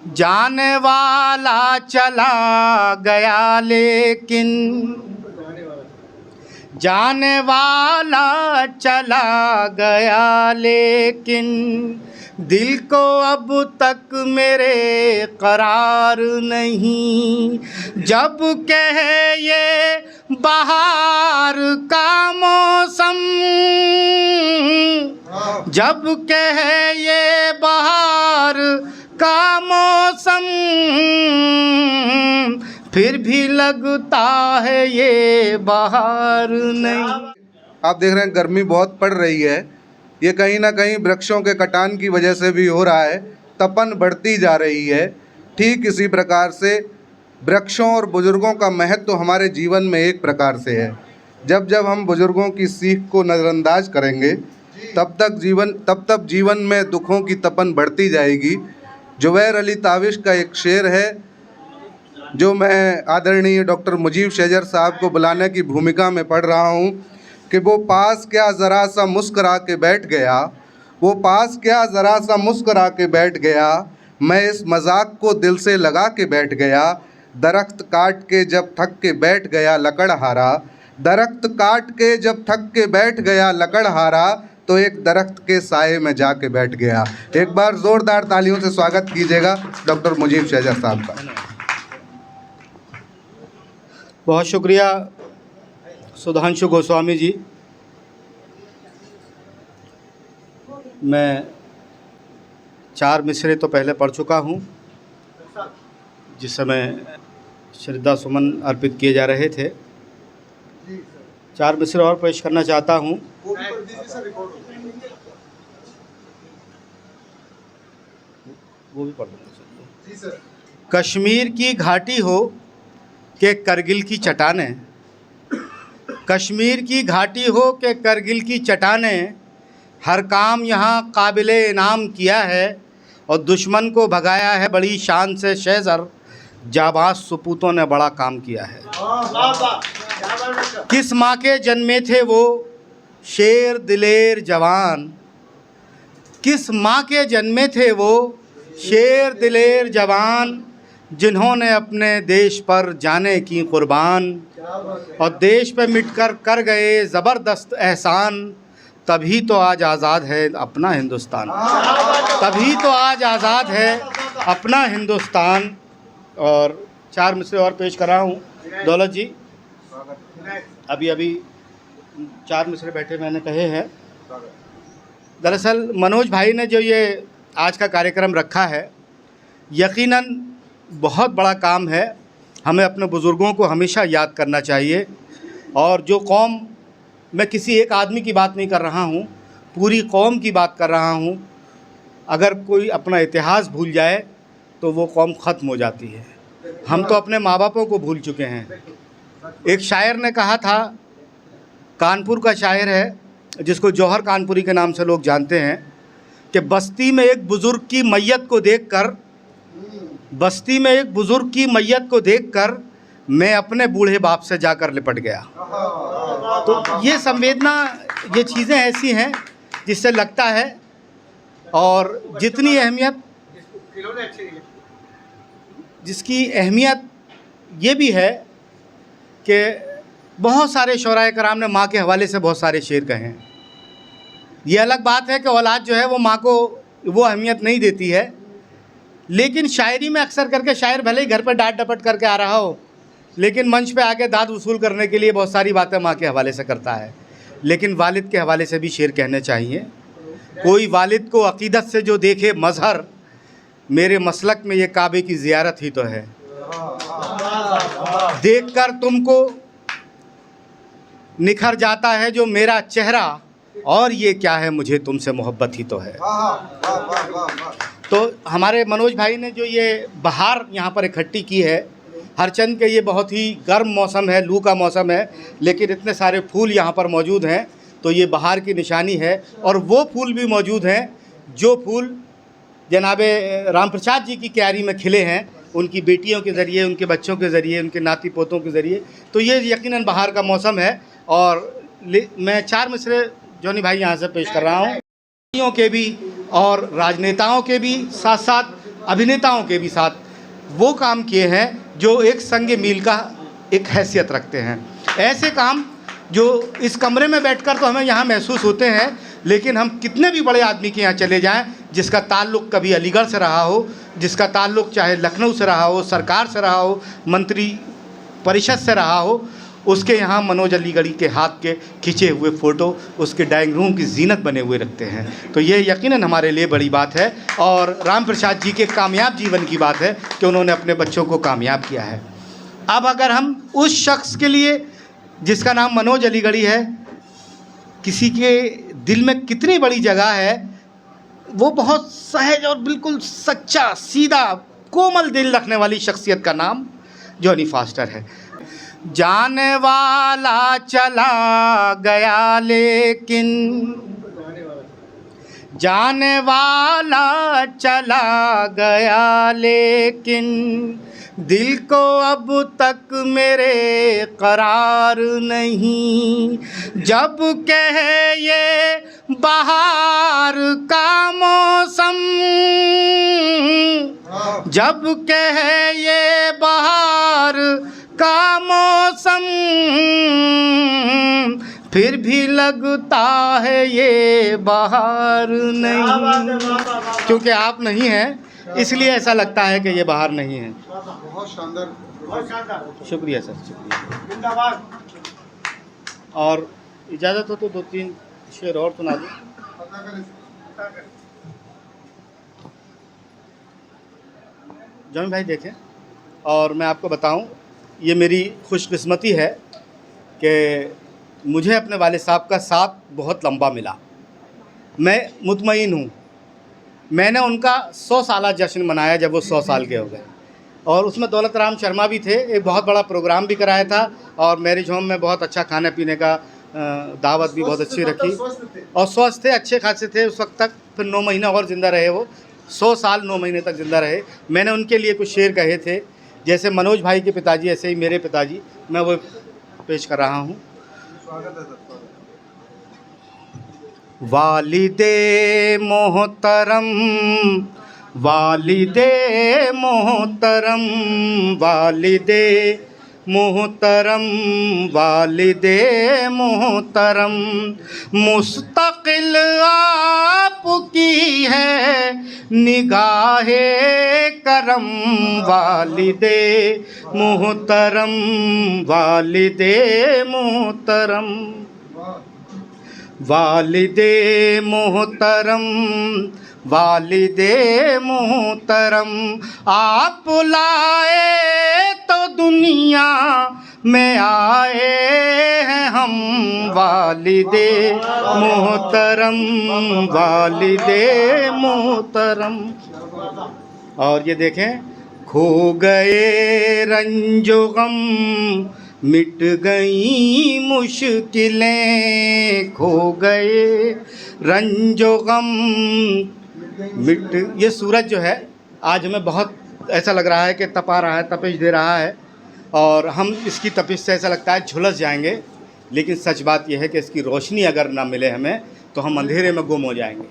जाने वाला चला गया लेकिन, जाने वाला चला गया लेकिन दिल को अब तक मेरे करार नहीं। जब कहे ये बहार का मौसम, जब कहे ये बहार का मौसम, फिर भी लगता है ये बहार नहीं। आप देख रहे हैं गर्मी बहुत पड़ रही है। ये कहीं ना कहीं वृक्षों के कटान की वजह से भी हो रहा है। तपन बढ़ती जा रही है। ठीक इसी प्रकार से वृक्षों और बुजुर्गों का महत्व तो हमारे जीवन में एक प्रकार से है। जब जब हम बुजुर्गों की सीख को नज़रअंदाज करेंगे तब जीवन में दुखों की तपन बढ़ती जाएगी। जुबैर अली ताविश का एक शेर है जो मैं आदरणीय डॉक्टर मुजीब शहजर साहब को बुलाने की भूमिका में पढ़ रहा हूँ कि वो पास क्या ज़रा सा मुस्करा के बैठ गया, वो पास क्या ज़रा सा मुस्करा के बैठ गया, मैं इस मजाक को दिल से लगा के बैठ गया। दरख्त काट के जब थक के बैठ गया लकड़हारा, दरख्त काट के जब थक के बैठ गया लकड़हारा, तो एक दरख्त के साए में जाके बैठ गया। एक बार ज़ोरदार तालियों से स्वागत कीजिएगा डॉक्टर मुजीब शहजर साहब का। बहुत शुक्रिया सुधांशु गोस्वामी जी। मैं 4 मिसरे तो पहले पढ़ चुका हूँ जिस समय श्रद्धा सुमन अर्पित किए जा रहे थे। 4 मिसरे और पेश करना चाहता हूँ। वो भी पढ़ लूँगा। कश्मीर की घाटी हो के करगिल की चट्टानें, कश्मीर की घाटी हो के करगिल की चट्टानें, हर काम यहाँ काबिले इनाम किया है और दुश्मन को भगाया है बड़ी शान से शहज़र, जाबाज सपूतों ने बड़ा काम किया है। किस माँ के जन्मे थे वो शेर दिलेर जवान, किस माँ के जन्मे थे वो शेर दिलेर जवान, जिन्होंने अपने देश पर जाने की कुर्बान और देश पे मिटकर कर गए ज़बरदस्त एहसान। तभी तो आज आज़ाद है अपना हिंदुस्तान, तभी तो आज आज़ाद है अपना हिंदुस्तान। और 4 मिसरे और पेश कर रहा हूँ। दौलत जी अभी 4 मिसरे बैठे मैंने कहे हैं। दरअसल मनोज भाई ने जो ये आज का कार्यक्रम रखा है, यकीनन बहुत बड़ा काम है। हमें अपने बुज़ुर्गों को हमेशा याद करना चाहिए। और जो कौम, मैं किसी एक आदमी की बात नहीं कर रहा हूँ, पूरी कौम की बात कर रहा हूँ। अगर कोई अपना इतिहास भूल जाए तो वो कौम ख़त्म हो जाती है। हम तो अपने माँ बापों को भूल चुके हैं। एक शायर ने कहा था, कानपुर का शायर है जिसको जौहर कानपुरी के नाम से लोग जानते हैं, कि बस्ती में एक बुज़ुर्ग की मैयत को देखकर, बस्ती में एक बुज़ुर्ग की मैयत को देखकर मैं अपने बूढ़े बाप से जाकर लिपट गया। तो ये संवेदना, ये चीज़ें ऐसी हैं जिससे लगता है। और जितनी अहमियत, जिसकी अहमियत ये भी है कि बहुत सारे शोराए कराम ने माँ के हवाले से बहुत सारे शेर कहे हैं। ये अलग बात है कि औलाद जो है वो माँ को वो अहमियत नहीं देती है, लेकिन शायरी में अक्सर करके शायर भले ही घर पर डांट डपट करके आ रहा हो, लेकिन मंच पे आके दाद वसूल करने के लिए बहुत सारी बातें माँ के हवाले से करता है। लेकिन वालिद के हवाले से भी शेर कहने चाहिए। कोई वालिद को अक़ीदत से जो देखे मज़हर, मेरे मसलक में ये काबे की ज़ियारत ही तो है। देखकर तुमको निखर जाता है जो मेरा चेहरा, और ये क्या है मुझे तुमसे मोहब्बत ही तो है। तो हमारे मनोज भाई ने जो ये बहार यहाँ पर इकट्ठी की है, हरचंद के ये बहुत ही गर्म मौसम है, लू का मौसम है, लेकिन इतने सारे फूल यहाँ पर मौजूद हैं, तो ये बहार की निशानी है। और वो फूल भी मौजूद हैं जो फूल जनाबे राम प्रसाद जी की क्यारी में खिले हैं, उनकी बेटियों के ज़रिए, उनके बच्चों के ज़रिए, उनके नाती पोतों के ज़रिए। तो ये यकीनन बहार का मौसम है। और मैं 4 मिसरे जॉनी भाई यहाँ से पेश कर रहा हूँ। के भी और राजनेताओं के भी, साथ साथ अभिनेताओं के भी साथ वो काम किए हैं जो एक संग मील का एक हैसियत रखते हैं। ऐसे काम जो इस कमरे में बैठकर तो हमें यहाँ महसूस होते हैं, लेकिन हम कितने भी बड़े आदमी के यहाँ चले जाएं, जिसका ताल्लुक़ कभी अलीगढ़ से रहा हो, जिसका ताल्लुक़ चाहे लखनऊ से रहा हो, सरकार से रहा हो, मंत्री परिषद से रहा हो, उसके यहाँ मनोज अलीगढ़ी के हाथ के खींचे हुए फ़ोटो उसके ड्राइंग रूम की जीनत बने हुए रखते हैं। तो ये यकीनन हमारे लिए बड़ी बात है और राम प्रसाद जी के कामयाब जीवन की बात है कि उन्होंने अपने बच्चों को कामयाब किया है। अब अगर हम उस शख्स के लिए जिसका नाम मनोज अलीगढ़ी है, किसी के दिल में कितनी बड़ी जगह है, वो बहुत सहज और बिल्कुल सच्चा, सीधा, कोमल दिल रखने वाली शख्सियत का नाम जॉनी फॉस्टर है। जाने वाला चला गया लेकिन, जाने वाला चला गया लेकिन, दिल को अब तक मेरे करार नहीं। जब कहे ये बहार का मौसम, जब कहे ये बहार का मौसम, फिर भी लगता है ये बहार नहीं। क्योंकि आप नहीं हैं इसलिए ऐसा लगता है कि ये बाहर नहीं है। बहुत शानदार। शुक्रिया सर, शुक्रिया। और इजाज़त हो तो 2-3 शेर और सुना दूँ। जॉनी भाई देखें, और मैं आपको बताऊं, ये मेरी खुशकिस्मती है कि मुझे अपने वालिद साहब का साथ बहुत लंबा मिला। मैं मुतमईन हूँ, मैंने उनका 100 साला जश्न मनाया जब वो 100 साल के हो गए, और उसमें दौलत राम शर्मा भी थे। एक बहुत बड़ा प्रोग्राम भी कराया था और मैरिज होम में बहुत अच्छा खाने पीने का दावत भी बहुत अच्छी रखी, और स्वस्थ थे, अच्छे खासे थे उस वक्त तक। फिर 9 महीने और ज़िंदा रहे, वो 100 साल 9 महीने तक ज़िंदा रहे। मैंने उनके लिए कुछ शेर कहे थे, जैसे मनोज भाई के पिताजी ऐसे ही मेरे पिताजी, मैं वो पेश कर रहा हूँ। वालिदे मोहतरम, वालिदे मोहतरम, वालिदे मोहतरम, वालिदे मोहतरम, मुस्तकिल आपकी है निगाहे करम। वालिदे मोहतरम, वालिदे मोहतरम, वालिदे मोहतरम, वालिदे मोहतरम, आप लाए तो दुनिया में आए हैं हम। वालिदे मोहतरम, वालिदे मोहतरम। और ये देखें, खो गए रंजो गम, मिट गई मुश्किलें, खो गए रंजो गम मिट। ये सूरज जो है आज हमें बहुत ऐसा लग रहा है कि तपा रहा है, तपिश दे रहा है, और हम इसकी तपिश से ऐसा लगता है झुलस जाएंगे। लेकिन सच बात यह है कि इसकी रोशनी अगर ना मिले हमें तो हम अंधेरे में गुम हो जाएंगे।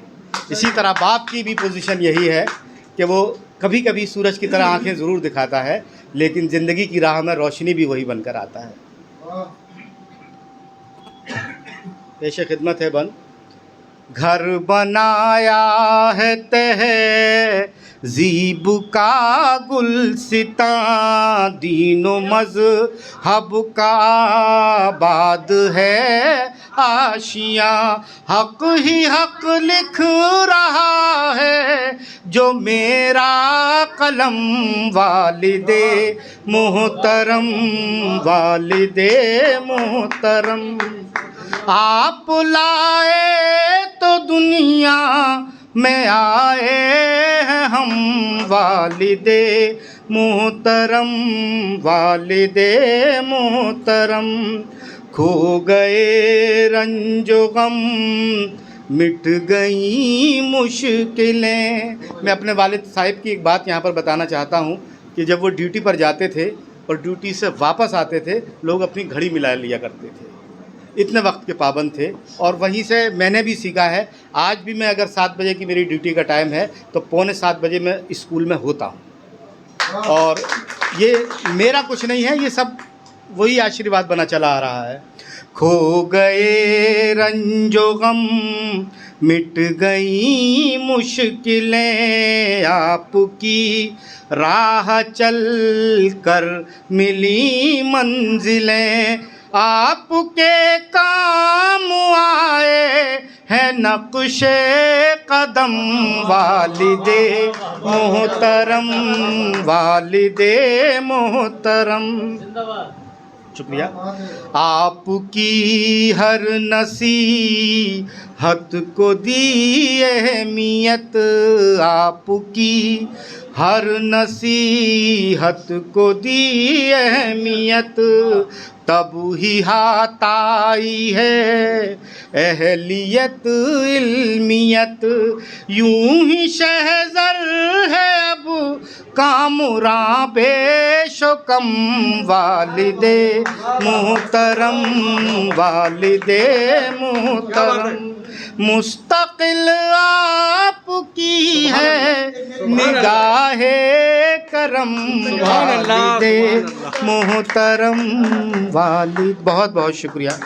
इसी तरह बाप की भी पोजीशन यही है कि वो कभी कभी सूरज की तरह आंखें ज़रूर दिखाता है, लेकिन ज़िंदगी की राह में रोशनी भी वही बनकर आता है। पेशे खिदमत है बन। घर बनाया है तहज़ीब का गुलसितां, दीनो मज़हब का आबाद है आशियाँ। हक़ ही हक़ लिख रहा है जो मेरा कलम। वालिदे मोहतरम, वालिदे मोहतरम, आप लाए तो दुनिया में आए हैं हम। वालिदे मोहतरम, वालिदे मोहतरम, खो गए रंजो गम, मिट गई मुश्किलें। मैं अपने वालिद साहिब की एक बात यहाँ पर बताना चाहता हूँ कि जब वो ड्यूटी पर जाते थे और ड्यूटी से वापस आते थे, लोग अपनी घड़ी मिला लिया करते थे। इतने वक्त के पाबंद थे और वहीं से मैंने भी सीखा है। आज भी मैं अगर 7 बजे की मेरी ड्यूटी का टाइम है तो 6:45 बजे मैं स्कूल में होता हूँ। और ये मेरा कुछ नहीं है, ये सब वही आशीर्वाद बना चला आ रहा है। खो गए रंजो गम, मिट गई मुश्किलें, आपकी राह चल कर मिली मंजिलें, आपके काम आए हैं नक्शे कदम, वालिदे मोहतरम, वालिदे मोहतरम। शुक्रिया। आपकी हर नसीहत को दी अहमियत, आपकी हर नसीहत को दी अहमियत, तब ही हाथ आई है अहलियत इल्मियत, यूं ही शहज़र है अब कामरां पेशो कम, वालिदे मोहतरम, वालिदे मोहतरम। मुस्तकिल आपकी है निगाहे करम, वालिदे मोहतरम, वालिद। बहुत बहुत शुक्रिया।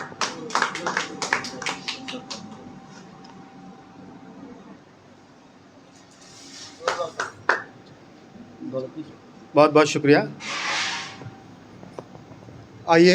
बहुत बहुत शुक्रिया। आइए।